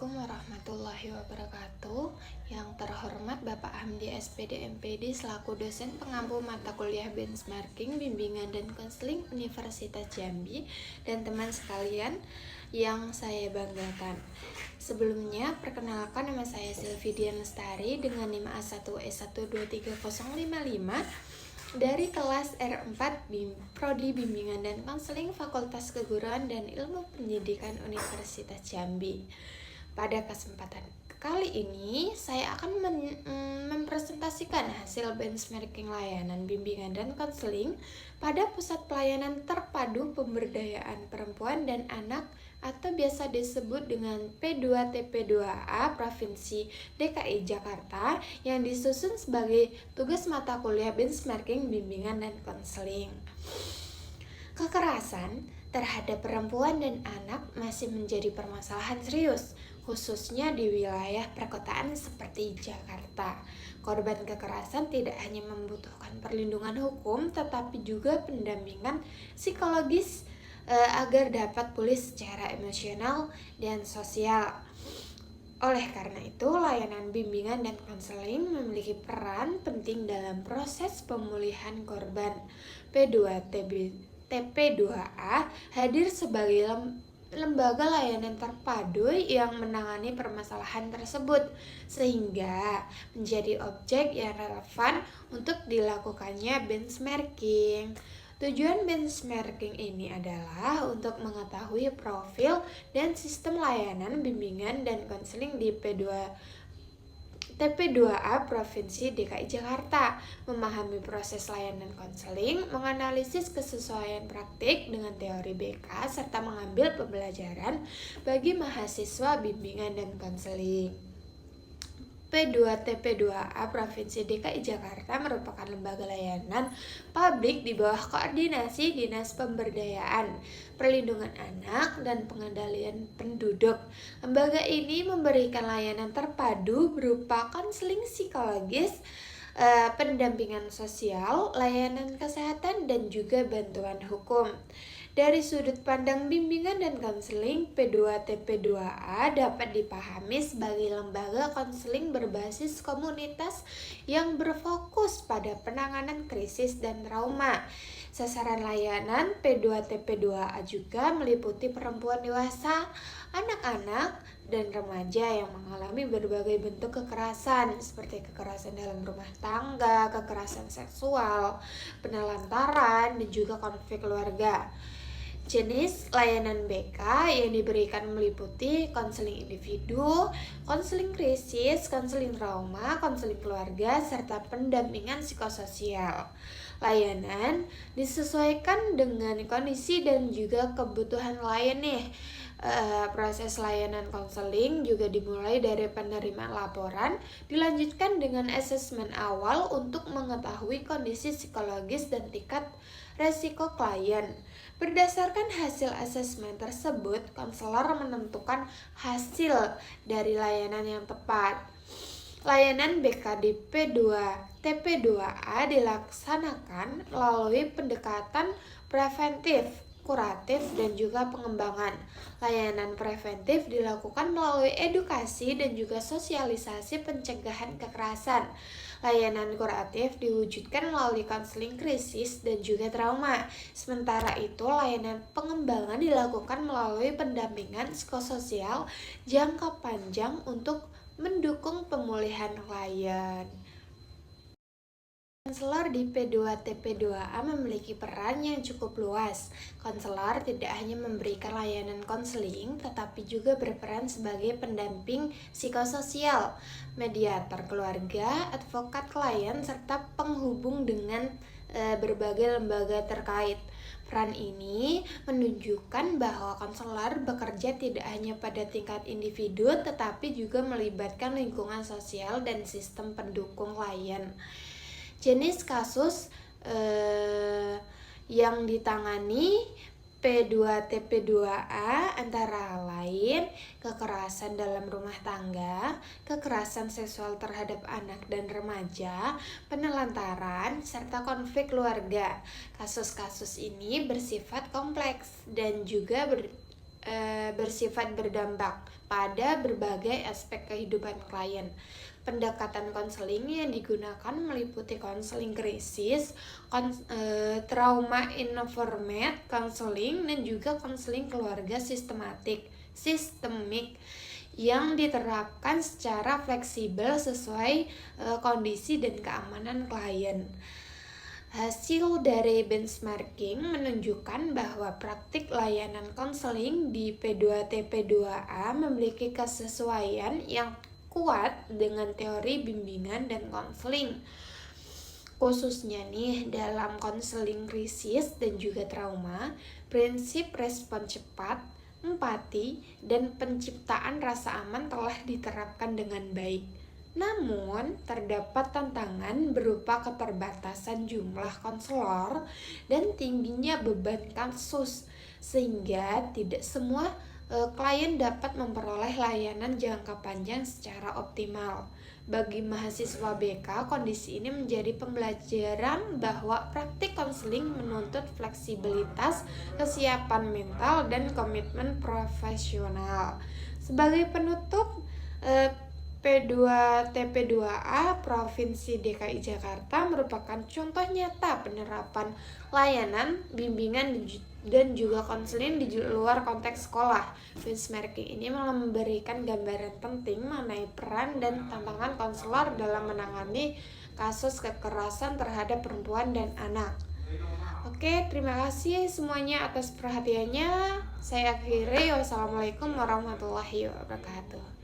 Assalamualaikum warahmatullahi wabarakatuh. Yang terhormat Bapak Hamdi SPD MPD selaku dosen pengampu mata kuliah benchmarking, bimbingan dan konseling Universitas Jambi dan teman sekalian yang saya banggakan. Sebelumnya, perkenalkan nama saya Sylvidian Lestari dengan NIM A1S1230055 dari kelas R4 Prodi Bimbingan dan Konseling Fakultas Keguruan dan Ilmu Pendidikan Universitas Jambi. Pada kesempatan kali ini, saya akan mempresentasikan hasil benchmarking layanan bimbingan dan konseling pada Pusat Pelayanan Terpadu Pemberdayaan Perempuan dan Anak atau biasa disebut dengan P2TP2A Provinsi DKI Jakarta yang disusun sebagai tugas mata kuliah benchmarking bimbingan dan konseling. Kekerasan terhadap perempuan dan anak masih menjadi permasalahan serius, khususnya di wilayah perkotaan seperti Jakarta. Korban kekerasan tidak hanya membutuhkan perlindungan hukum, tetapi juga pendampingan psikologis agar dapat pulih secara emosional dan sosial. Oleh karena itu, layanan bimbingan dan konseling memiliki peran penting dalam proses pemulihan korban. P2TP2A hadir sebagai lembaga layanan terpadu yang menangani permasalahan tersebut, sehingga menjadi objek yang relevan untuk dilakukannya benchmarking. Tujuan benchmarking ini adalah untuk mengetahui profil dan sistem layanan bimbingan dan konseling di TP2A Provinsi DKI Jakarta, memahami proses layanan konseling, menganalisis kesesuaian praktik dengan teori BK, serta mengambil pembelajaran bagi mahasiswa bimbingan dan konseling. P2TP2A Provinsi DKI Jakarta merupakan lembaga layanan publik di bawah koordinasi Dinas Pemberdayaan, Perlindungan Anak, dan Pengendalian Penduduk. Lembaga ini memberikan layanan terpadu berupa konseling psikologis, pendampingan sosial, layanan kesehatan, dan juga bantuan hukum. Dari sudut pandang bimbingan dan konseling, P2TP2A dapat dipahami sebagai lembaga konseling berbasis komunitas yang berfokus pada penanganan krisis dan trauma. Sasaran layanan P2TP2A juga meliputi perempuan dewasa, anak-anak, dan remaja yang mengalami berbagai bentuk kekerasan seperti kekerasan dalam rumah tangga, kekerasan seksual, penelantaran, dan juga konflik keluarga. Jenis layanan BK yang diberikan meliputi konseling individu, konseling krisis, konseling trauma, konseling keluarga, serta pendampingan psikososial. Layanan disesuaikan dengan kondisi dan juga kebutuhan klien nih. Proses layanan konseling juga dimulai dari penerimaan laporan, dilanjutkan dengan asesmen awal untuk mengetahui kondisi psikologis dan tingkat resiko klien. Berdasarkan hasil asesmen tersebut, konselor menentukan hasil dari layanan yang tepat. Layanan BKD-P2TP2A dilaksanakan melalui pendekatan preventif, kuratif, dan juga pengembangan. Layanan preventif dilakukan melalui edukasi dan juga sosialisasi pencegahan kekerasan. Layanan kuratif diwujudkan melalui konseling krisis dan juga trauma. Sementara itu, layanan pengembangan dilakukan melalui pendampingan psikososial jangka panjang untuk mendukung pemulihan klien. Konselor di P2TP2A memiliki peran yang cukup luas. Konselor tidak hanya memberikan layanan konseling, tetapi juga berperan sebagai pendamping psikososial, mediator keluarga, advokat klien, serta penghubung dengan berbagai lembaga terkait. Peran ini menunjukkan bahwa konselor bekerja tidak hanya pada tingkat individu, tetapi juga melibatkan lingkungan sosial dan sistem pendukung klien. Jenis kasus yang ditangani P2TP2A antara lain kekerasan dalam rumah tangga, kekerasan seksual terhadap anak dan remaja, penelantaran, serta konflik keluarga. Kasus-kasus ini bersifat kompleks dan juga bersifat berdampak pada berbagai aspek kehidupan klien. Pendekatan konseling yang digunakan meliputi konseling krisis, trauma informed konseling, dan juga konseling keluarga sistemik yang diterapkan secara fleksibel sesuai kondisi dan keamanan klien. Hasil dari benchmarking menunjukkan bahwa praktik layanan konseling di P2TP2A memiliki kesesuaian yang kuat dengan teori bimbingan dan konseling. Khususnya nih dalam konseling krisis dan juga trauma, prinsip respon cepat, empati, dan penciptaan rasa aman telah diterapkan dengan baik. Namun, terdapat tantangan berupa keterbatasan jumlah konselor dan tingginya beban kasus, sehingga tidak semua klien dapat memperoleh layanan jangka panjang secara optimal. Bagi mahasiswa BK, kondisi ini menjadi pembelajaran bahwa praktik konseling menuntut fleksibilitas, kesiapan mental, dan komitmen profesional. Sebagai penutup, P2TP2A Provinsi DKI Jakarta merupakan contoh nyata penerapan layanan, bimbingan, dan juga konseling di luar konteks sekolah. Benchmarking ini memberikan gambaran penting mengenai peran dan tantangan konselor dalam menangani kasus kekerasan terhadap perempuan dan anak. Oke, terima kasih semuanya atas perhatiannya. Saya akhiri. Wassalamualaikum warahmatullahi wabarakatuh.